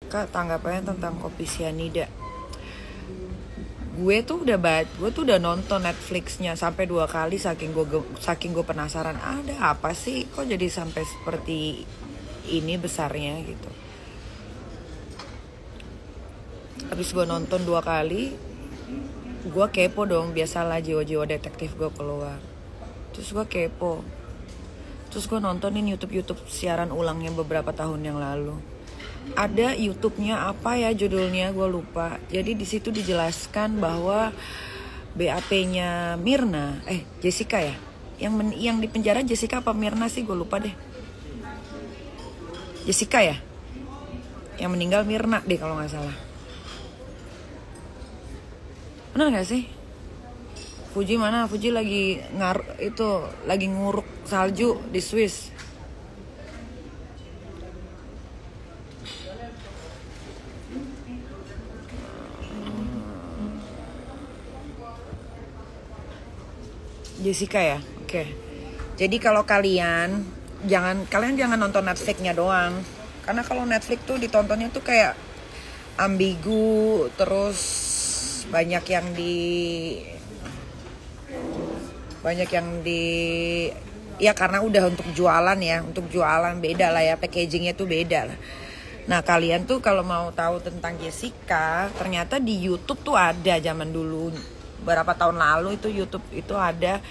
Kak, tanggapannya tentang kopi sianida. Gue tuh udah nonton Netflixnya sampai 2 kali saking gue penasaran ada apa sih kok jadi sampai seperti ini besarnya gitu. Habis gue nonton 2 kali, gue kepo dong, biasalah jiwa-jiwa detektif gue keluar. Terus gue kepo, terus gue nontonin YouTube siaran ulangnya beberapa tahun yang lalu. Ada YouTube-nya apa ya judulnya, gue lupa. Jadi di situ dijelaskan bahwa BAP-nya Jessica ya, yang di penjara Jessica apa Mirna sih, gue lupa deh. Jessica ya, yang meninggal Mirna deh kalau nggak salah. Benar nggak sih? Fuji mana? Fuji lagi lagi nguruk salju di Swiss. Jessica ya, oke. Jadi kalau kalian jangan nonton Netflix-nya doang, karena kalau Netflix tuh ditontonnya tuh kayak ambigu, terus banyak yang di ya karena udah untuk jualan beda lah ya, packagingnya tuh beda lah. Nah kalian tuh kalau mau tahu tentang Jessica, ternyata di YouTube tuh ada zaman dulu. Berapa tahun lalu itu YouTube itu ada,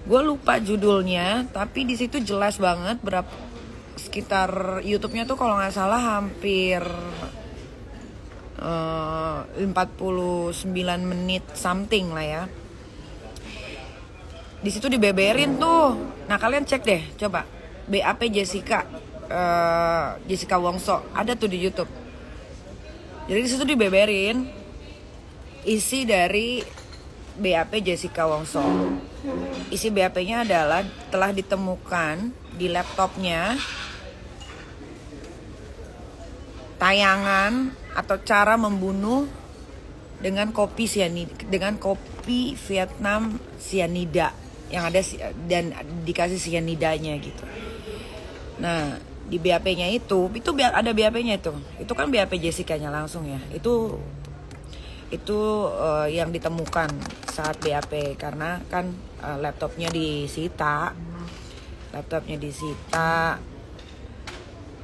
gue lupa judulnya, tapi di situ jelas banget sekitar YouTube-nya tuh kalau nggak salah hampir 49 menit something lah ya. Di situ dibeberin tuh. Nah kalian cek deh, coba BAP Jessica Wongso ada tuh di YouTube. Jadi di situ dibeberin isi dari BAP Jessica Wongso. Isi BAP-nya adalah telah ditemukan di laptopnya tayangan atau cara membunuh dengan kopi Vietnam sianida yang ada dan dikasih sianidanya gitu. Nah di BAP-nya itu ada BAP-nya itu kan BAP Jessica-nya langsung ya. Itu yang ditemukan saat BAP, karena kan laptopnya disita,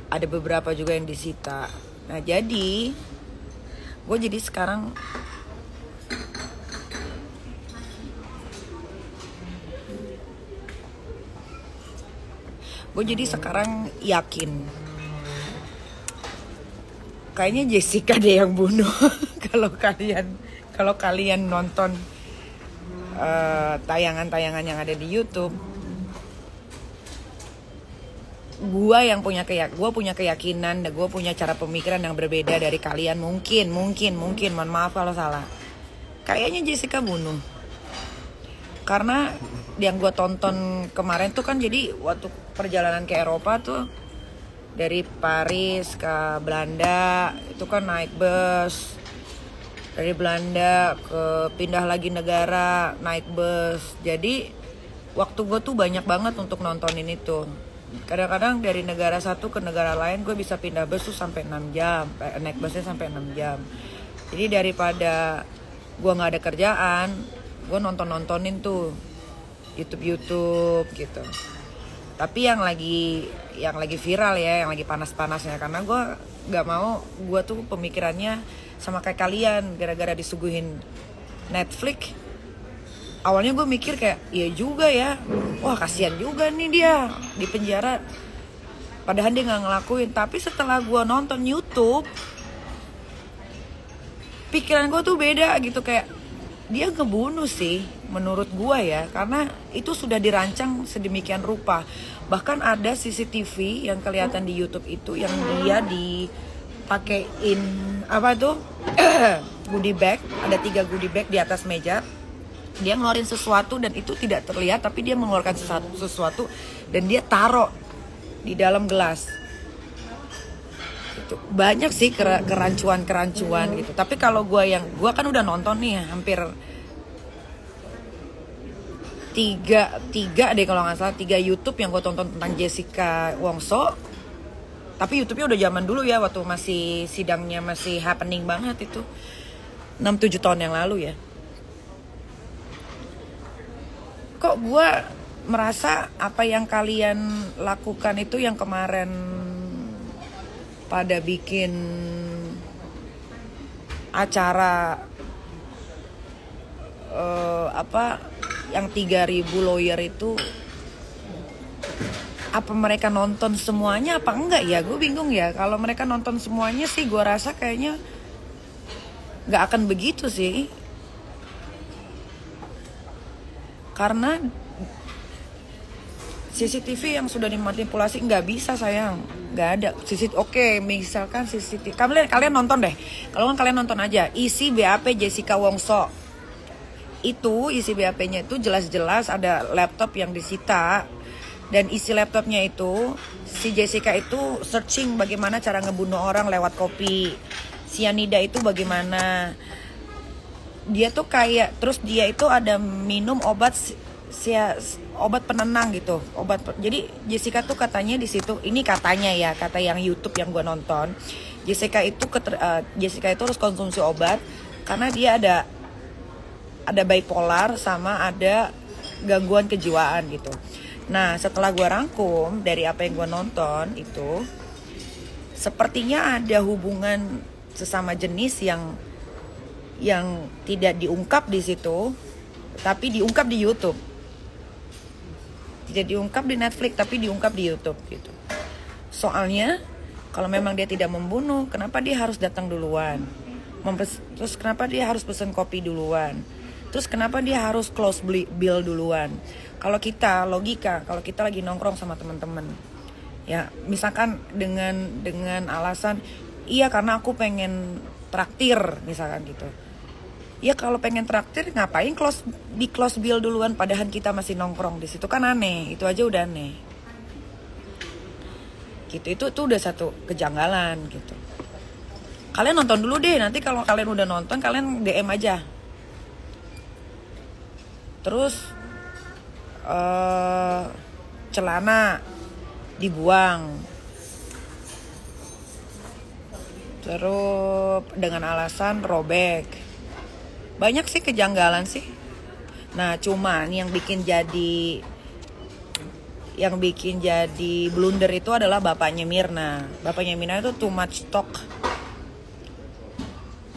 ada beberapa juga yang disita. Nah jadi gue sekarang yakin kayaknya Jessica deh yang bunuh. Kalau kalian nonton tayangan-tayangan yang ada di YouTube, gue punya keyakinan dan gue punya cara pemikiran yang berbeda dari kalian. Mungkin mohon maaf kalau salah. Kayaknya Jessica bunuh, karena yang gue tonton kemarin tuh kan, jadi waktu perjalanan ke Eropa tuh dari Paris ke Belanda itu kan naik bus, dari Belanda pindah lagi negara naik bus. Jadi waktu gue tuh banyak banget untuk nontonin itu. Kadang-kadang dari negara satu ke negara lain gue bisa pindah bus tuh sampai 6 jam, naik busnya sampai 6 jam. Jadi daripada gue nggak ada kerjaan, gue nontonin tuh YouTube gitu. Tapi yang lagi viral ya, yang lagi panas-panasnya, karena gue nggak mau gue tuh pemikirannya sama kayak kalian. Gara-gara disuguhin Netflix, awalnya gue mikir kayak iya juga ya, wah kasihan juga nih dia di penjara, padahal dia nggak ngelakuin. Tapi setelah gue nonton YouTube, pikiran gue tuh beda gitu, kayak dia ngebunuh sih menurut gue ya, karena itu sudah dirancang sedemikian rupa. Bahkan ada CCTV yang kelihatan di YouTube itu yang dia dipakein apa tuh goodie bag, ada 3 goodie bag di atas meja. Dia ngeluarin sesuatu dan itu tidak terlihat, tapi dia mengeluarkan sesuatu dan dia taruh di dalam gelas. Itu banyak sih kerancuan gitu. Tapi kalau gue kan udah nonton nih hampir 3 deh kalau nggak salah, 3 YouTube yang gue tonton tentang Jessica Wongso. Tapi YouTube-nya udah zaman dulu ya, waktu masih sidangnya masih happening banget itu. 6-7 tahun yang lalu ya. Kok gue merasa apa yang kalian lakukan itu yang kemarin pada bikin acara yang 3.000 lawyer itu, apa mereka nonton semuanya apa enggak ya? Gue bingung ya. Kalau mereka nonton semuanya sih gue rasa kayaknya nggak akan begitu sih. Karena CCTV yang sudah dimanipulasi nggak bisa sayang, nggak ada CCTV. Oke, misalkan CCTV, kalian nonton deh. Kalau kan kalian nonton aja isi BAP Jessica Wongso. Itu isi BAP-nya itu jelas-jelas ada laptop yang disita, dan isi laptopnya itu si Jessica itu searching bagaimana cara ngebunuh orang lewat kopi. Cyanida itu bagaimana? Dia tuh kayak, terus dia itu ada minum obat penenang gitu, jadi Jessica tuh katanya di situ, ini katanya ya, kata yang YouTube yang gue nonton, Jessica itu harus konsumsi obat karena dia ada bipolar sama ada gangguan kejiwaan gitu. Nah setelah gue rangkum dari apa yang gue nonton itu, sepertinya ada hubungan sesama jenis yang tidak diungkap di situ, tapi diungkap di YouTube. Tidak diungkap di Netflix, tapi diungkap di YouTube gitu. Soalnya kalau memang dia tidak membunuh, kenapa dia harus datang duluan? Terus kenapa dia harus pesen kopi duluan? Terus kenapa dia harus close bill duluan? Kalau kita logika, kalau kita lagi nongkrong sama teman-teman, ya misalkan dengan alasan, iya karena aku pengen traktir misalkan gitu. Ya kalau pengen traktir ngapain di close bill duluan padahal kita masih nongkrong di situ, kan aneh. Itu aja udah aneh. Gitu, itu udah satu kejanggalan gitu. Kalian nonton dulu deh, nanti kalau kalian udah nonton kalian DM aja. Terus celana dibuang. Terus dengan alasan robek. Banyak sih kejanggalan sih. Nah cuman yang bikin jadi blunder itu adalah bapaknya Mirna. Bapaknya Mirna itu too much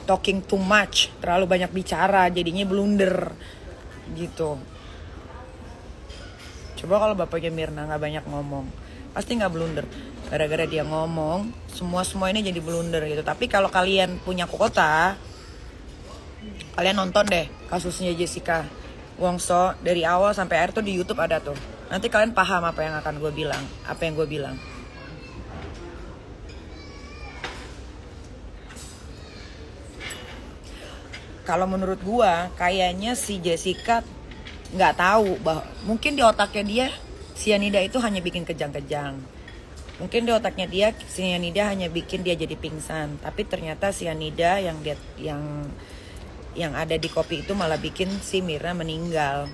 talking too much, terlalu banyak bicara, jadinya blunder gitu. Coba kalau bapaknya Mirna nggak banyak ngomong, pasti nggak blunder. Gara-gara dia ngomong, semua ini jadi blunder gitu. Tapi kalau kalian punya kuota, kalian nonton deh kasusnya Jessica Wongso dari awal sampai akhir tuh di YouTube ada tuh. Nanti kalian paham apa yang gue bilang. Kalau menurut gue, kayaknya si Jessica nggak tahu bahwa mungkin di otaknya dia cyanida itu hanya bikin kejang-kejang. Mungkin di otaknya dia cyanida hanya bikin dia jadi pingsan. Tapi ternyata cyanida yang ada di kopi itu malah bikin si Mirna meninggal.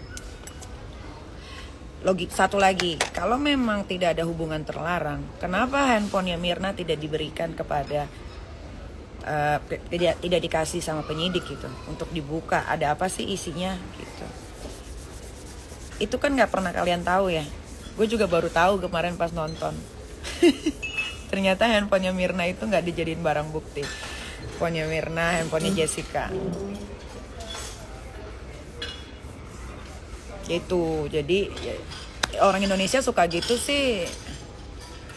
Satu lagi, kalau memang tidak ada hubungan terlarang, kenapa handphonenya Mirna tidak diberikan kepada tidak dikasih sama penyidik gitu untuk dibuka, ada apa sih isinya gitu. Itu kan nggak pernah kalian tahu ya. Gue juga baru tahu kemarin pas nonton. Ternyata handphonenya Mirna itu nggak dijadiin barang bukti. Handphonenya Mirna, handphonenya Jessica. Gitu. Jadi orang Indonesia suka gitu sih.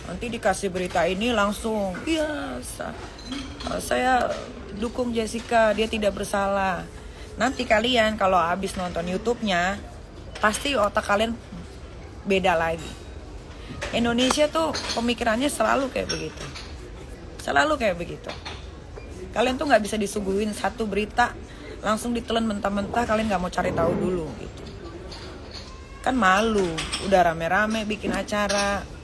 Nanti dikasih berita ini langsung, iya saya dukung Jessica, dia tidak bersalah. Nanti kalian kalau habis nonton YouTube-nya, pasti otak kalian beda lagi. Indonesia tuh pemikirannya selalu kayak begitu. Kalian tuh nggak bisa disuguhin satu berita langsung ditelan mentah-mentah, kalian nggak mau cari tahu dulu gitu. Kan malu, udah rame-rame bikin acara,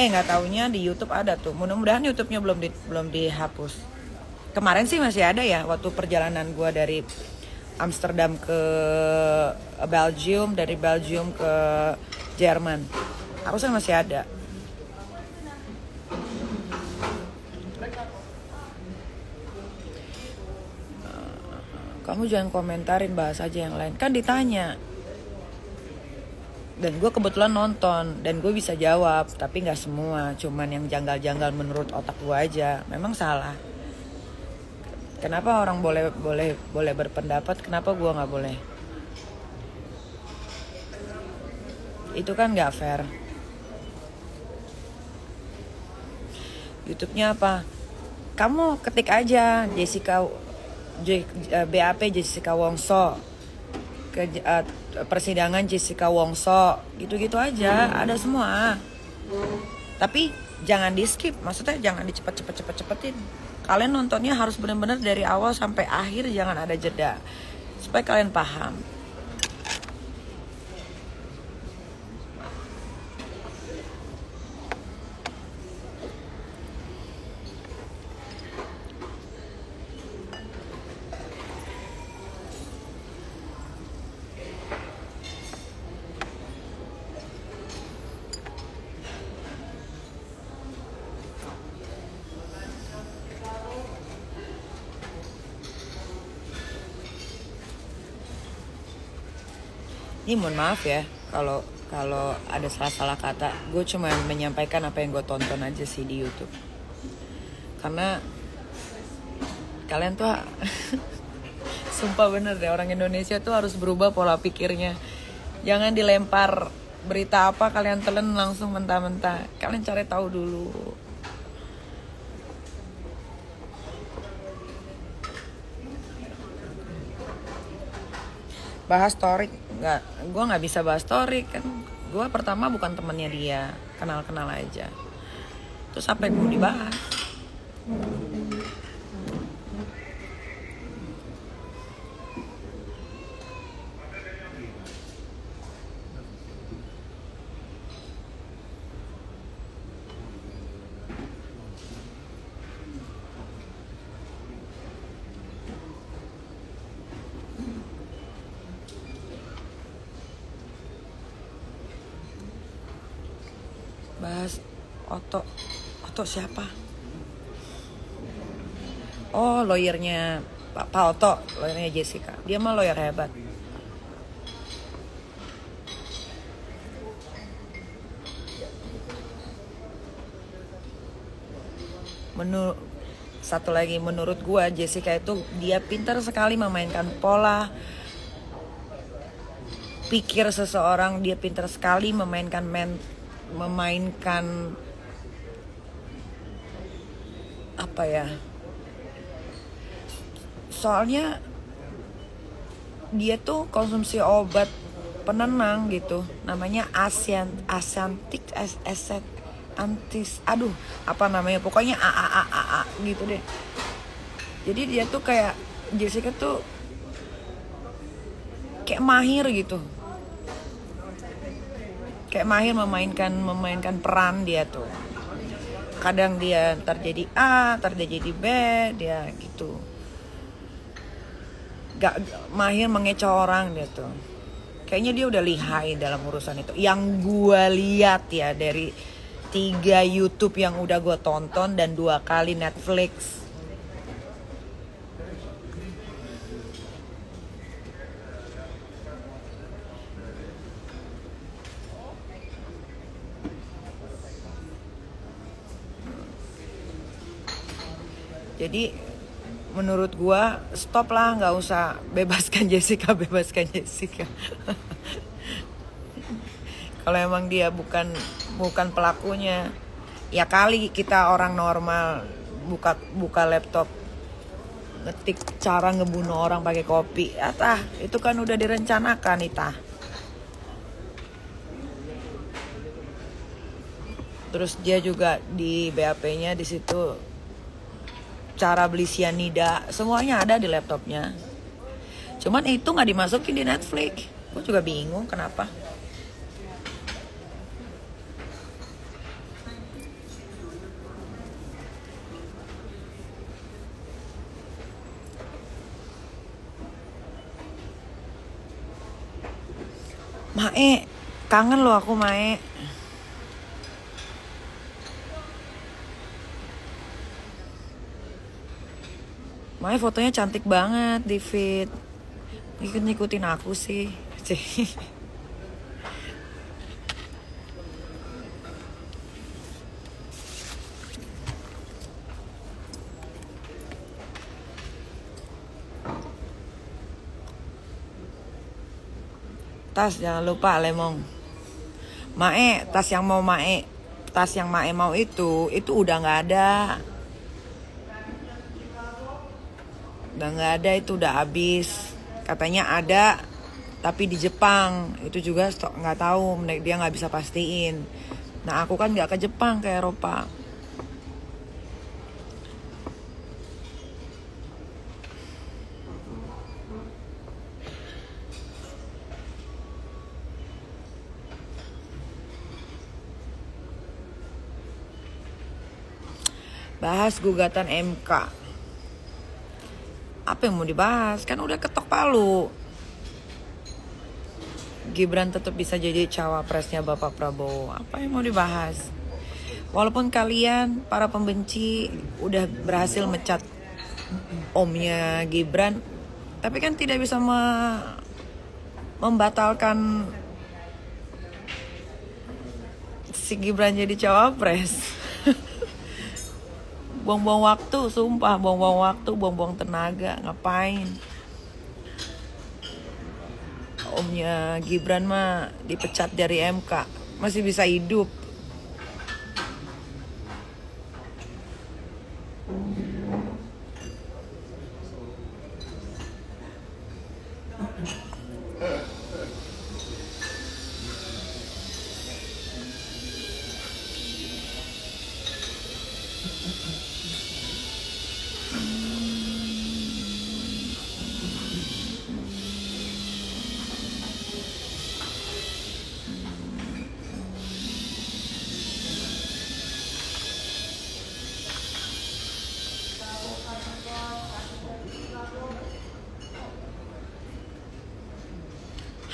nggak taunya di YouTube ada tuh. Mudah-mudahan YouTube-nya belum dihapus. Kemarin sih masih ada ya, waktu perjalanan gue dari Amsterdam ke Belgium, dari Belgium ke Jerman, harusnya masih ada. kamu jangan komentarin, bahas aja yang lain. Kan ditanya. Dan gue kebetulan nonton dan gue bisa jawab, tapi nggak semua, cuman yang janggal-janggal menurut otak gue aja. Memang salah. Kenapa orang boleh berpendapat, kenapa gue nggak boleh? Itu kan nggak fair. YouTube-nya apa? Kamu ketik aja BAP Jessica Wongso, persidangan Jessica Wongso, gitu-gitu aja, ada semua. Tapi jangan di skip, maksudnya jangan dicepetin. Kalian nontonnya harus benar-benar dari awal sampai akhir, jangan ada jeda, supaya kalian paham. Ini mohon maaf ya kalau ada salah kata. Gue cuma menyampaikan apa yang gue tonton aja sih di YouTube. Karena kalian tuh sumpah bener deh, orang Indonesia tuh harus berubah pola pikirnya. Jangan dilempar berita apa kalian telan langsung mentah-mentah. Kalian cari tahu dulu. Bahas Torik nggak, gue nggak bisa bahas Torik kan. Gue pertama bukan temennya dia, kenal aja. Terus sampai gue dibahas. Bahas Oto siapa? Oh, lawyernya Pak Oto, lawyernya Jessica. Dia mah lawyer hebat. Satu lagi, menurut gua Jessica itu dia pintar sekali memainkan pola pikir seseorang. Dia pintar sekali memainkan apa ya, soalnya dia tuh konsumsi obat penenang gitu, namanya apa namanya, pokoknya A gitu deh. Jadi dia tuh kayak Jessica tuh kayak mahir gitu, kayak mahir memainkan peran dia tuh. Kadang dia ntar jadi A, ntar dia jadi B, dia gitu. Gak mahir mengecoh orang dia tuh. Kayaknya dia udah lihai dalam urusan itu. Yang gue lihat ya dari 3 YouTube yang udah gue tonton dan 2 kali Netflix. Jadi menurut gua stop lah, nggak usah bebaskan Jessica. Kalau emang dia bukan pelakunya, ya kali kita orang normal buka laptop ngetik cara ngebunuh orang pakai kopi. Itu kan udah direncanakan itah. Terus dia juga di BAP-nya di situ cara beli cyanida, semuanya ada di laptopnya. Cuman itu nggak dimasukin di Netflix. Gue juga bingung kenapa. Mae, kangen loh aku Mae. Makanya fotonya cantik banget di feed. Ngikutin aku sih. Tas jangan lupa lemong. Mae, tas yang Mae mau itu udah nggak ada. Itu udah habis. Katanya ada, tapi di Jepang. Itu juga stok nggak tahu, dia nggak bisa pastiin. Nah aku kan nggak ke Jepang, ke Eropa. Bahas gugatan MK. Apa yang mau dibahas? Kan udah ketok palu. Gibran tetap bisa jadi cawapresnya Bapak Prabowo. Apa yang mau dibahas? Walaupun kalian para pembenci udah berhasil mecat omnya Gibran, tapi kan tidak bisa membatalkan si Gibran jadi cawapres. Buang-buang waktu, sumpah, buang-buang waktu, buang-buang tenaga, ngapain? Omnya Gibran mah dipecat dari MK, masih bisa hidup.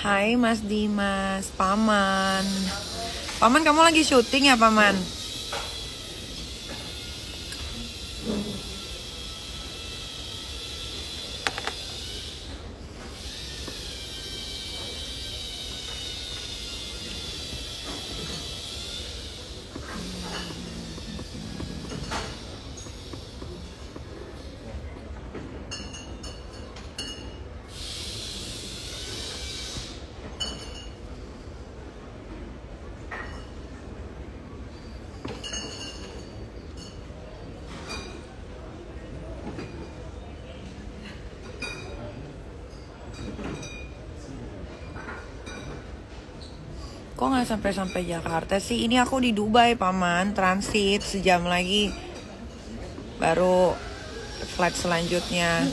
Hai Mas Dimas, Paman. Paman kamu lagi syuting ya Paman? Kok nggak sampai Jakarta sih? Ini aku di Dubai Paman, transit sejam lagi baru flight selanjutnya.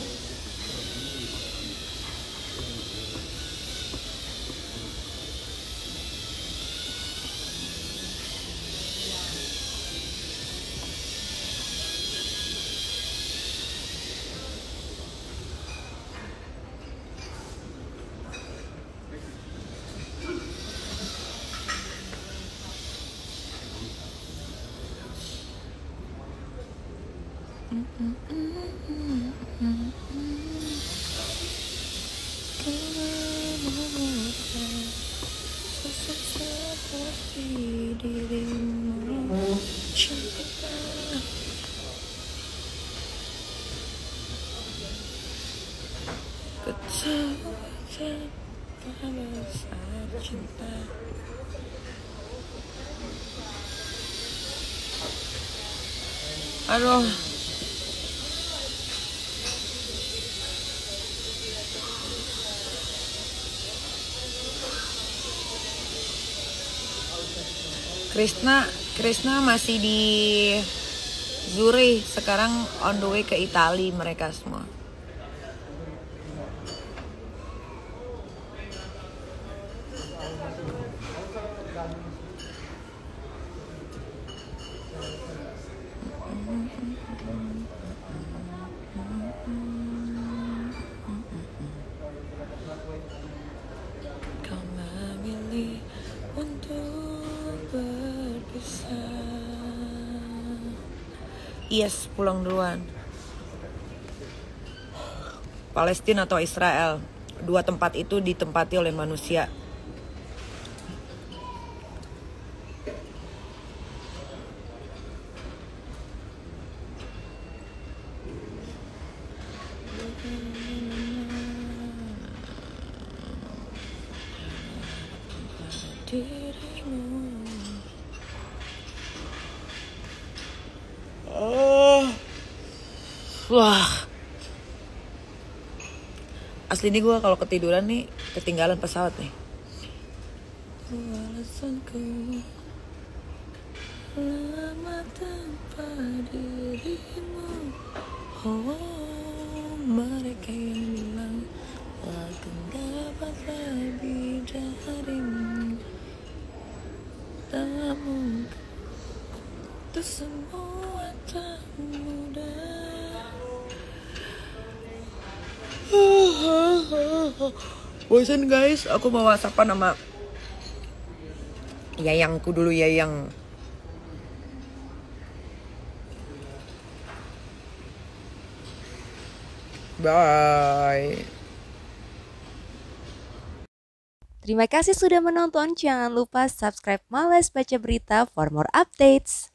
Aduh. Krisna masih di Zurich, sekarang on the way ke Italia mereka semua. Yes, pulang duluan. Palestina atau Israel. Dua tempat itu ditempati oleh manusia. Wah, asli nih gue kalau ketiduran nih ketinggalan pesawat nih. Alasanku lama tanpa dirimu. Oh, mereka yang bilang akan dapat lebih darimu. Tak mungkin, itu semua tak mudah. Bosan guys, aku mau whatsappan sama Yayangku dulu, Yayang. Bye. Terima kasih sudah menonton. Jangan lupa subscribe Males Baca Berita for more updates.